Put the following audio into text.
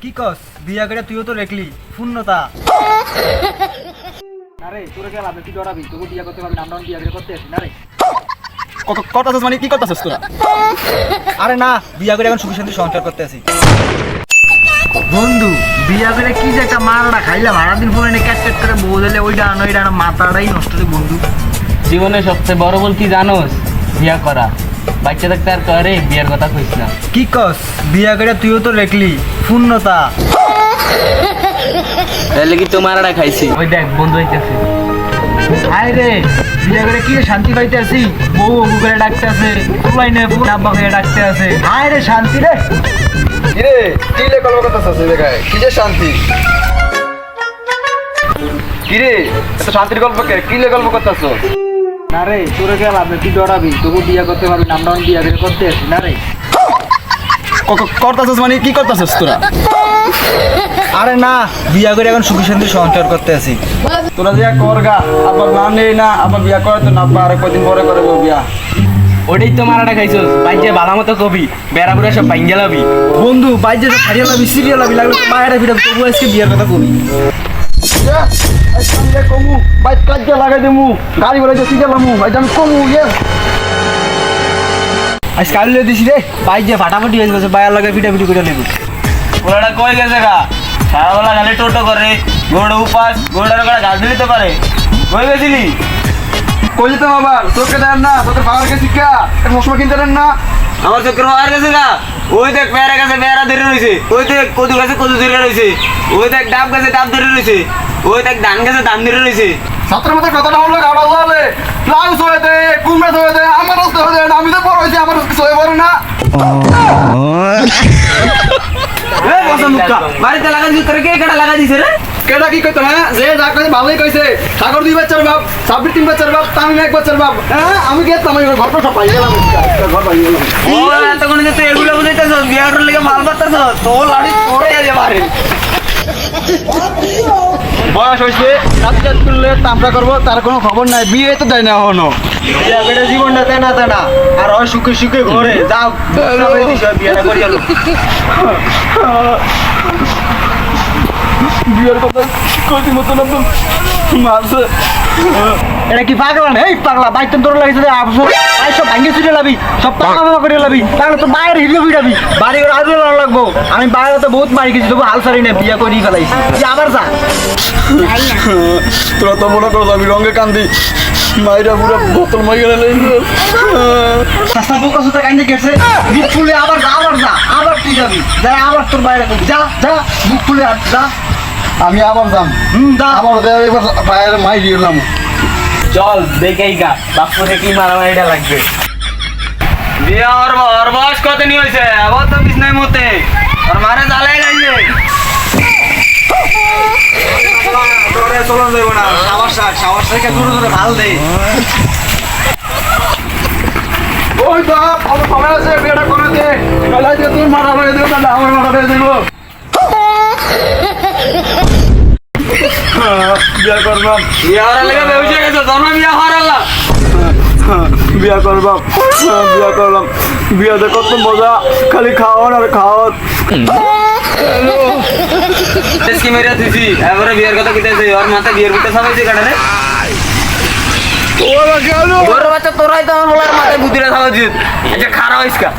কি কস বিয়া করে তুইও তো রেখলি শূন্যতা। আরে তোরে গেল আপনি তুই ডরাবি তোকে বিয়া করতে পারবি না, আমরা বিয়া করে করতে আসি না রে। করতেছিস মানে কি করতেছিস তোরা? আরে না বিয়া করে এখন সুখী শান্তি সংসার করতে আসি। বন্ধু বিয়া করে কি যে একটা মারাটা খাইলাম, সারাদিন ফোনে ক্যাট ক্যাট করে বলে ওইটা আনো এটা আনো, মাথাটাই নষ্ট রে বন্ধু। জীবনে সবচেয়ে বড় বল কি জানোস? বিয়া করা। বাচ্চা থাকতে আর করে বিয়ার কথা কইস না। কি কস বিয়া করে তুইও তো রেখলি শূন্যতা। তাহলে কি তোমার আড়া খাইছি? ওই দেখ বন্ধু হইতেছে। হায় রে বিয়া করে কি রে শান্তি পাইতে আসি, বউ বউ করে ডাকতে আছে, সবাই নে বউ আব্বা করে ডাকতে আছে। হায় রে শান্তি রে। কিরে কি লে গল্প করতেছিস এই জায়গায়? কি যে শান্তি? কিরে এত শান্তির গল্প কে? কি লে গল্প করতেছিস? না রে তোরে গেল আপনি তুই ডরাবি তোকে বিয়া করতে পারবি না, আমরা বিয়া করে করতে আসি না রে। করতেছিস মানে কি করতেছিস তোরা? আরে না বিয়া করে এখন সুখী শান্তি সংসার করতে আসি। তোরা যে করগা আবার না নেই না, আবার বিয়া করে তো না আর কদিন পরে করে বিয়া। ওটাই তো মারাটা খাইছস। বাইজে ভালো মতো কবি বেড়া বুড়া সব ভাঙ্গে লাবি। বন্ধু বাইরে যে ছাড়িয়ে লাবি সিরিয়াল লাবি লাগলে তো মায়েরা ফিরে তবু আজকে বিয়ার কথা কবি। কমু বাইক কাজে লাগাই দেমু, গাড়ি বলে যে সিরিয়ালামু আমি কমু ইয়ে। আজ কালিয়ে দিছি রে বাইক যে ফাটাফাটি হয়ে গেছে, বাইরে লাগে পিটাপিটি করে নেব। ওরা কই গেছে গা? সারাবেলা গালে টোটো করে গোড় উপাস গোড়ার করে গাছ দিতে পারে। কই গেছিলি? কই যেতাম আবার? তোকে দেন না, তোকে পাওয়ার কে শিক্ষা মশলা কিনতে দেন না। আমার চক্র আর গেছে গা। ওই দেখ পেয়ারা গাছে পেয়ারা ধরে রয়েছে, ওই দেখ কদু গাছে কদু ধরে রয়েছে, ওই দেখ ডাব গাছে ডাব ধরে রয়েছে, ওই দেখ ধান গাছে ধান ধরে রয়েছে। ছাত্রের মধ্যে কথাটা হলো গাড়া হলে লাউস হয়ে দে, কুমড়া হয়ে দে, আমার রস্ত হয়ে দে, আমি তো বড় হয়েছি, আমার কিছু হয়ে পড়ে না। এই বসা মুক্কা বাড়িতে লাগাই দিছ তোরে কে কাটা লাগাই দিছে রে? কেডা কি কইতো? হ্যাঁ যে যা কইছে ভালোই কইছে। সাগর 2 বাচ্চার বাপ, সাবির 3 বাচ্চার বাপ, তামিম 1 বাচ্চার বাপ। হ্যাঁ আমি গেতাম আমি ঘরটা সব পাই গেলাম, ঘর পাই গেলাম। ও এতক্ষণ যে তুই এগুলো বুঝাইতেছ বিয়ার লেগে মাল বাড়তেছ তো লাড়ি পড়ে যাবে বাড়ি। বয়স হয়েছে কাজ কাজ করলে তামরা করবো, তার কোনো খবর নাই, বিয়ে তো দেয় না এখনো। বিয়া করে জীবনটা তেনা তেনা আর ওই সুখে সুখে ঘরে যাও বিয়াটা করি গেল। বিয়ের কথা কইছি মতন একদম মারছে। এটা কি পাগলা না? এই পাগলা বাইক তো তোর লাগিয়েছে আবসর আই সব ভাঙ্গে ছুটে লাবি, সব পাকা পাকা করে লাবি, তাহলে তো বাইরে হিলে ফিরাবি। বাড়ি করে আরো লাগবো। আমি বাইরে তো বহুত মারি গেছি তবু হাল ছাড়ি না, বিয়া করি ফেলাইছি। তুই আবার যা। তোরা তো মনে করো আমি রঙে কান্দি মাইরা পুরো বোতল মাই গেলে রাস্তা বোকা সুতা কাইন্দে গেছে, বুক ফুলে আবার যা আবার যা, আবার তুই যাবি যা, আবার তোর বাইরে যা যা বুক ফুলে যা। আমি আবার যাম। যা আবার এবার বাইরে মাই দিলাম। চল দেখেই গা বাপুরে কি মারামারিটা লাগবে। বিয়া ওর বয়স কত নি হয়েছে? আবার তো বিছনায় মতে ওর মারে জ্বালাই গাইছে। তোরে চলন যাইব না, সাবাস থেকে দূরে দূরে ভাল দেই। ওই বাপ আমার সময় আছে, বিয়েটা করে দে, বেলায় দিয়ে তুই মারা হয়ে দেবো না আমার মারা হয়ে দেবো। বিয়া করবাম, বিয়া হওয়ার লেগে বেউসে গেছে জন্ম বিয়া হওয়ার আল্লাহ। বিয়া করবাম, বিয়া করলাম। বিয়াতে কত মজা, খালি খাওয়ান আর খাওয়ান। কি মেরে দিছি এবারে বিয়ের কথা কইতেছে, ওর মাথা বিয়ের ভিতরে সাবাইছে কাটারে। ওরা গেল ওর বাচ্চা তোরাই তো আমার বলার মাথায় বুদ্ধিটা সাবাইছিস। এটা খারাপ হইছ কা?